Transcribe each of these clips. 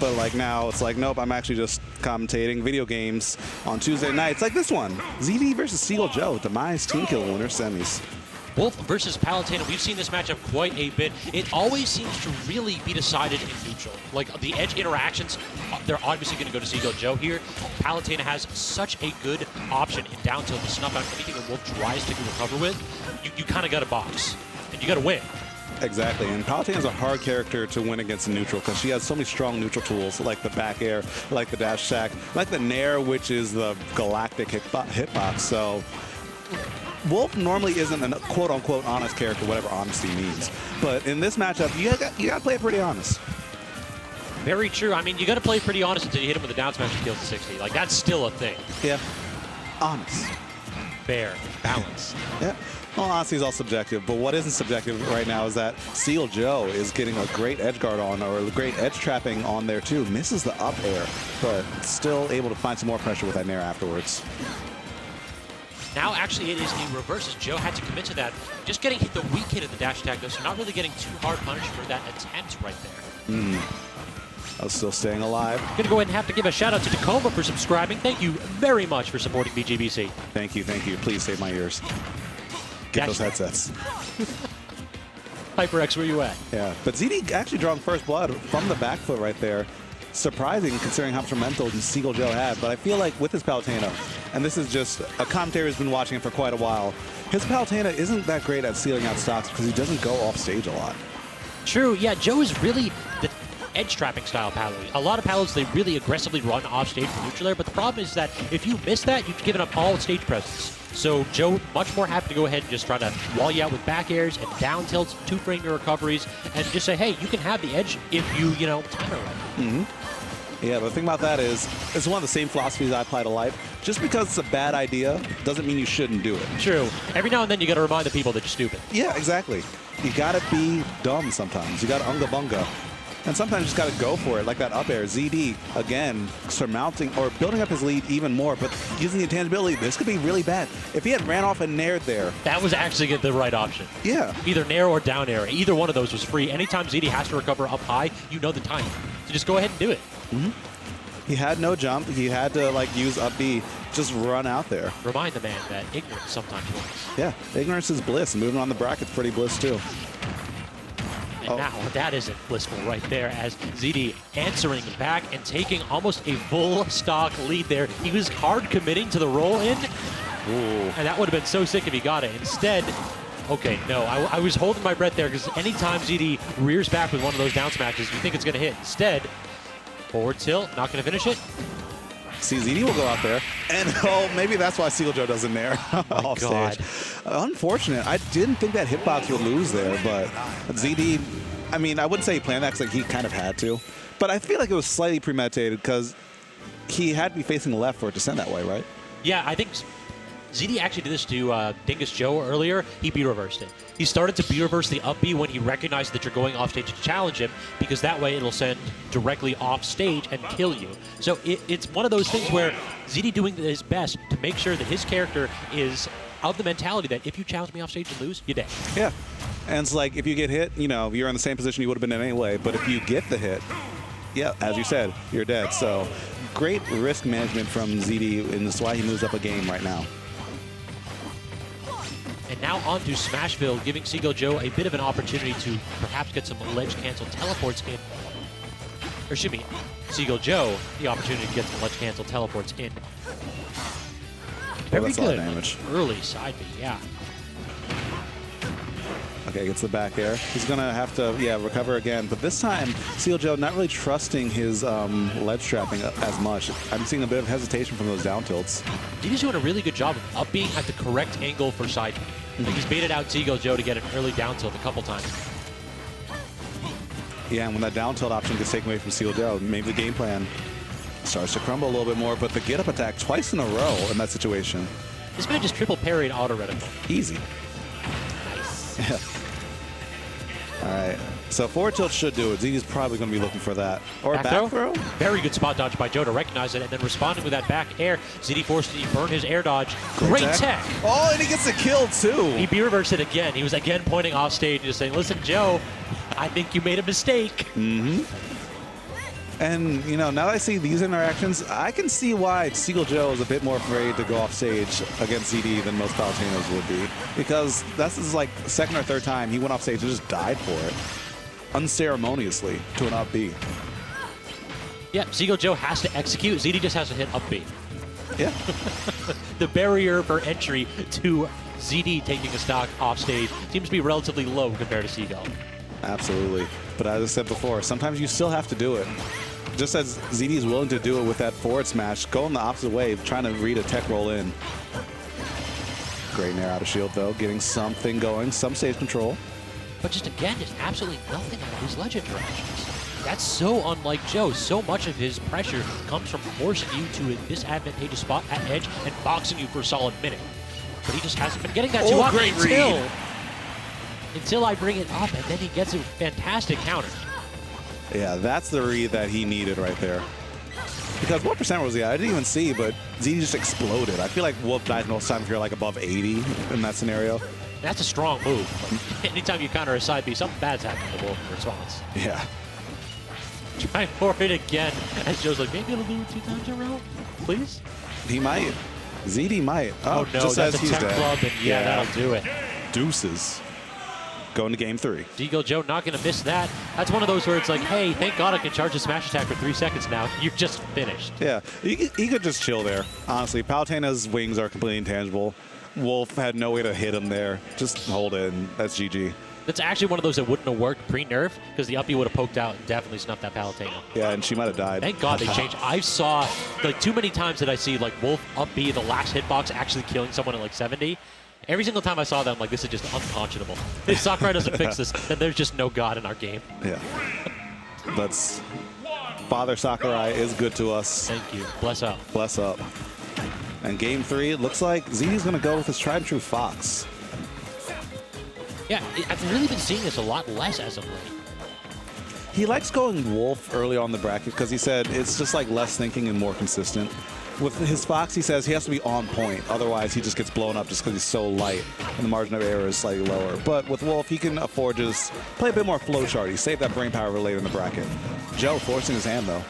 but like now it's like, nope, I'm actually just commentating video games on Tuesday nights like this one. ZD versus Seagull Joe, Demise Team Kill winner semis. Wolf versus Palutena, we've seen this matchup quite a bit. It always seems to really be decided in neutral. Like, the edge interactions, they're obviously going to go to Seagull Joe here. Palutena has such a good option in down tilt to snuff out anything that Wolf tries to recover with. You kind of got to box, and you got to win. Exactly, and Palutena's a hard character to win against in neutral because she has so many strong neutral tools, like the back air, like the dash attack, like the nair, which is the galactic hitbox. So Wolf normally isn't a quote-unquote honest character, whatever honesty means. But in this matchup, you got to play it pretty honest. Very true. I mean, you got to play pretty honest until you hit him with a down smash and kills to 60. Like, that's still a thing. Yeah. Honest. Fair. Balance. Yeah. Well, honesty is all subjective, but what isn't subjective right now is that Seagull Joe is getting a great edge guard on, or a great edge trapping on there too. Misses the up air, but still able to find some more pressure with that nair afterwards. Now, actually, it is the reverse, as Joe had to commit to that. Just getting hit the weak hit of the dash attack, though, so not really getting too hard punished for that attempt right there. I was still staying alive. Gonna go ahead and have to give a shout out to Tacoma for subscribing. Thank you very much for supporting BGBC. Thank you, thank you. Please save my ears. Get those headsets. HyperX, where you at? Yeah, but ZD actually drawing first blood from the back foot right there. Surprising considering how much momentum Seagull Joe had, but I feel like with his Palutena, and this is just a commentator who's been watching him for quite a while, his Palutena isn't that great at sealing out stocks because he doesn't go off stage a lot. True, yeah, Joe is really the edge trapping style Palu. A lot of Palus, they really aggressively run off stage from neutral air, but the problem is that if you miss that, you've given up all stage presence. So Joe, much more happy to go ahead and just try to wall you out with back airs and down tilts, two-frame your recoveries, and just say, hey, you can have the edge if you, time it right. Yeah, but the thing about that is, it's one of the same philosophies I apply to life. Just because it's a bad idea doesn't mean you shouldn't do it. True. Every now and then you got to remind the people that you're stupid. Yeah, exactly. You got to be dumb sometimes. You got to unga bunga. And sometimes you just got to go for it, like that up air. ZD, again, surmounting or building up his lead even more, but using the intangibility, this could be really bad. If he had ran off and naired there. That was actually the right option. Yeah. Either nair or down air. Either one of those was free. Anytime ZD has to recover up high, you know the timing. So just go ahead and do it. He had no jump. He had to use up B, just run out there. Remind the man that ignorance sometimes works. Yeah, ignorance is bliss. Moving on the bracket's pretty bliss too. And now that isn't blissful right there, as ZD answering back and taking almost a full stock lead there. He was hard committing to the roll in, and that would have been so sick if he got it. Instead, okay, no, I was holding my breath there because anytime ZD rears back with one of those down smashes, you think it's going to hit. Instead, forward tilt, not going to finish it. See, ZD will go out there, and maybe that's why Seagull Joe doesn't nair off stage. Unfortunate. I didn't think that hitbox would lose there, but ZD, I mean, I wouldn't say he planned that because he kind of had to, but I feel like it was slightly premeditated because he had to be facing left for it to send that way, right? Yeah, I think ZD actually did this to Dingus Joe earlier. He B-reversed it. He started to B-reverse the up B when he recognized that you're going off stage to challenge him, because that way it'll send directly off stage and kill you. So it's one of those things where ZD doing his best to make sure that his character is of the mentality that if you challenge me off stage and lose, you're dead. Yeah. And it's like, if you get hit, you're in the same position you would have been in anyway, but if you get the hit, yeah, as you said, you're dead. So great risk management from ZD, and that's why he moves up a game right now. And now on to Smashville, giving Seagull Joe a bit of an opportunity to perhaps get some ledge cancel teleports in. Or excuse me, Seagull Joe the opportunity to get some ledge cancel teleports in. Very good damage. Early side B, yeah. Okay, gets the back air. He's going to have to, recover again. But this time, Seagull Joe not really trusting his ledge trapping as much. I'm seeing a bit of hesitation from those down tilts. He's doing a really good job of up being at the correct angle for side B. Like, he's baited out Seagull Joe to get an early down tilt a couple times. Yeah, and when that down tilt option gets taken away from Seagull Joe, maybe the game plan starts to crumble a little bit more, but the get-up attack twice in a row in that situation. This man just triple parried auto reticle. Easy. Nice. Yeah. All right. So forward tilt should do it. ZD's probably going to be looking for that. Or back throw? Very good spot dodge by Joe to recognize it, and then responding with that back air. ZD forced to burn his air dodge. Great tech. Oh, and he gets the kill too. He B-reversed it again. He was again pointing off stage and just saying, listen, Joe, I think you made a mistake. And, you know, now that I see these interactions, I can see why Seagull Joe is a bit more afraid to go off stage against ZD than most Palutenas would be. Because this is like second or third time he went off stage and just died for it. Unceremoniously to an up B. Yeah, Seagull Joe has to execute. ZD just has to hit up B. Yeah. The barrier for entry to ZD taking a stock off stage seems to be relatively low compared to Seagull. Absolutely. But as I said before, sometimes you still have to do it. Just as ZD is willing to do it with that forward smash, going the opposite way, trying to read a tech roll in. Great nair out of shield, though, getting something going, some stage control. But just again, there's absolutely nothing out of his ledge interactions. That's so unlike Joe. So much of his pressure comes from forcing you to a disadvantageous spot at edge and boxing you for a solid minute. But he just hasn't been getting that too often until I bring it up, and then he gets a fantastic counter. Yeah, that's the read that he needed right there. Because what percent was he at? I didn't even see, but Z just exploded. I feel like Wolf dies most times if you're like above 80 in that scenario. That's a strong move. Anytime you counter a side B, something bad's happening to Wolf in response. Yeah. Trying for it again, as Joe's like, maybe it'll do it 2 times in a row, please? He might. ZD might. Oh no, just that's as a he's tech dead. club, and yeah, that'll do it. Deuces. Going to game 3. Seagull Joe not going to miss that. That's one of those where it's like, hey, thank God I can charge a smash attack for 3 seconds now. You're just finished. Yeah, he could just chill there. Honestly, Palutena's wings are completely intangible. Wolf had no way to hit him there. Just hold it, and that's GG. That's actually one of those that wouldn't have worked pre-nerf, because the uppie would have poked out and definitely snuffed that Palutena. Yeah, and she might have died. Thank God they changed. I saw, like, too many times that I see, like, Wolf up B, the last hitbox, actually killing someone at, like, 70. Every single time I saw that, I'm like, this is just unconscionable. If Sakurai doesn't fix this, then there's just no God in our game. Yeah. That's... Father Sakurai is good to us. Thank you. Bless up. Bless up. And game 3, it looks like ZD's going to go with his tried and true Fox. Yeah, I've really been seeing this a lot less as of late. He likes going Wolf early on the bracket because he said it's just like less thinking and more consistent. With his Fox, he says he has to be on point. Otherwise, he just gets blown up just because he's so light and the margin of error is slightly lower. But with Wolf, he can afford to just play a bit more flowcharty, save that brain power for later in the bracket. Joe forcing his hand, though.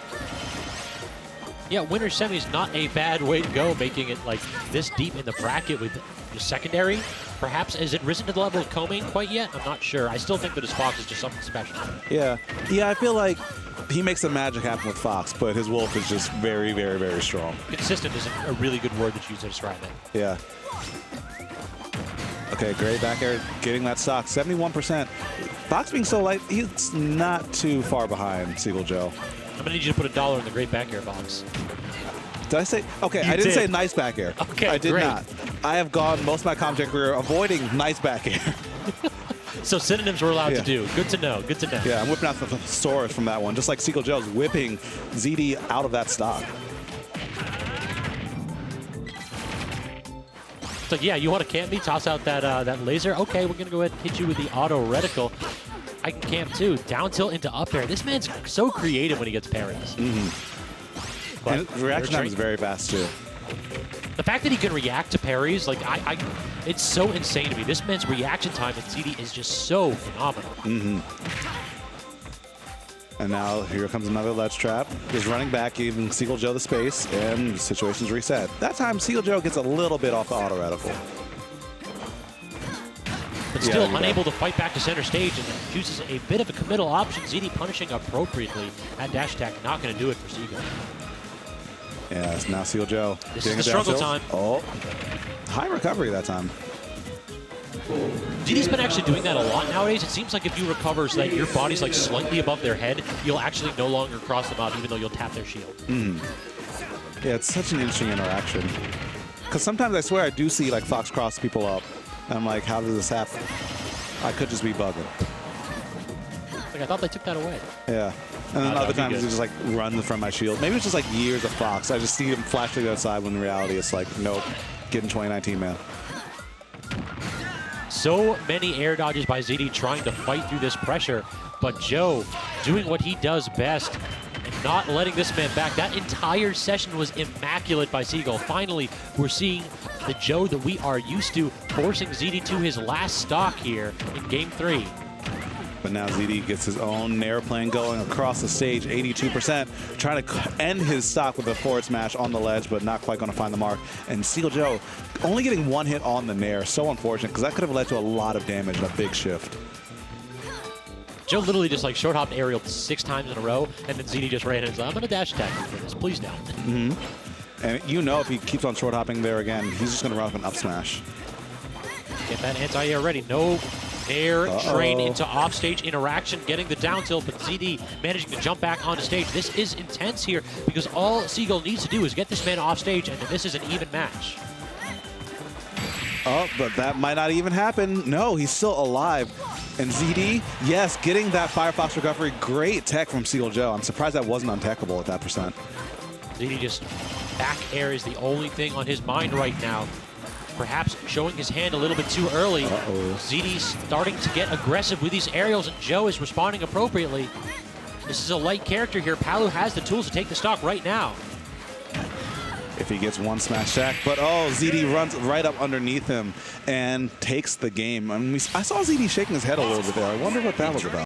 Yeah, winner semi is not a bad way to go, making it like this deep in the bracket with the secondary. Perhaps, has it risen to the level of Coming quite yet? I'm not sure. I still think that his Fox is just something special. Yeah, I feel like he makes the magic happen with Fox, but his Wolf is just very, very, very strong. Consistent is a really good word that you use to describe it. Yeah. Okay, great back air, getting that stock, 71%. Fox being so light, he's not too far behind Seagull Joe. I'm going to need you to put $1 in the great back air box. Did I say? Okay, I didn't say nice back air. Okay, I did great. not. I have gone most of my commentary career avoiding nice back air. So synonyms we're allowed to do. Good to know. Good to know. Yeah, I'm whipping out the thesaurus from that one, just like Seagull Joe's whipping ZD out of that stock. It's like, yeah, you want to camp me? Toss out that laser? Okay, we're going to go ahead and hit you with the auto reticle. I can camp too. Down tilt into up air. This man's so creative when he gets parries. And his reaction time is very fast, too. The fact that he can react to parries, like, it's so insane to me. This man's reaction time in ZD is just so phenomenal. And now here comes another ledge trap. Just running back, giving Seagull Joe the space, and the situation's reset. That time, Seagull Joe gets a little bit off the auto reticle. But still unable to fight back to center stage and chooses a bit of a committal option. ZD punishing appropriately at dash attack. Not going to do it for Seagull. Yeah, it's now Seagull Joe. This is the struggle time. Oh, high recovery that time. ZD's been actually doing that a lot nowadays. It seems like if you recover so that your body's like slightly above their head, you'll actually no longer cross them out even though you'll tap their shield. Yeah, it's such an interesting interaction. Because sometimes I swear I do see like Fox cross people up. And I'm like, how does this happen? I could just be bugging. Like, I thought they took that away. Yeah. And then other times he just like runs from my shield. Maybe it's just like years of Fox. I just see him flash to the other side when in reality it's like, nope, get in 2019, man. So many air dodges by ZD trying to fight through this pressure, but Joe doing what he does best and not letting this man back. That entire session was immaculate by Seagull. Finally, we're seeing the Joe that we are used to, forcing ZD to his last stock here in Game 3. But now ZD gets his own Nair plane going across the stage, 82%, trying to end his stock with a forward smash on the ledge, but not quite going to find the mark. And Seagull Joe only getting one hit on the Nair. So unfortunate, because that could have led to a lot of damage and a big shift. Joe literally just like short hopped aerial 6 times in a row, and then ZD just ran in and said, I'm going to dash attack you for this, please don't. And you know if he keeps on short hopping there again, he's just going to run up an up smash. Get that anti-air ready. No air train into offstage interaction, getting the down tilt, but ZD managing to jump back onto stage. This is intense here because all Seagull needs to do is get this man off stage, and this is an even match. Oh, but that might not even happen. No, he's still alive. And ZD, yes, getting that Firefox recovery. Great tech from Seagull Joe. I'm surprised that wasn't untechable at that percent. ZD just back air is the only thing on his mind right now. Perhaps showing his hand a little bit too early. ZD's starting to get aggressive with these aerials, and Joe is responding appropriately. This is a light character here. Palu has the tools to take the stock right now. If he gets one smash jack, but ZD runs right up underneath him and takes the game. I mean, I saw ZD shaking his head a little bit there. I wonder what that was about.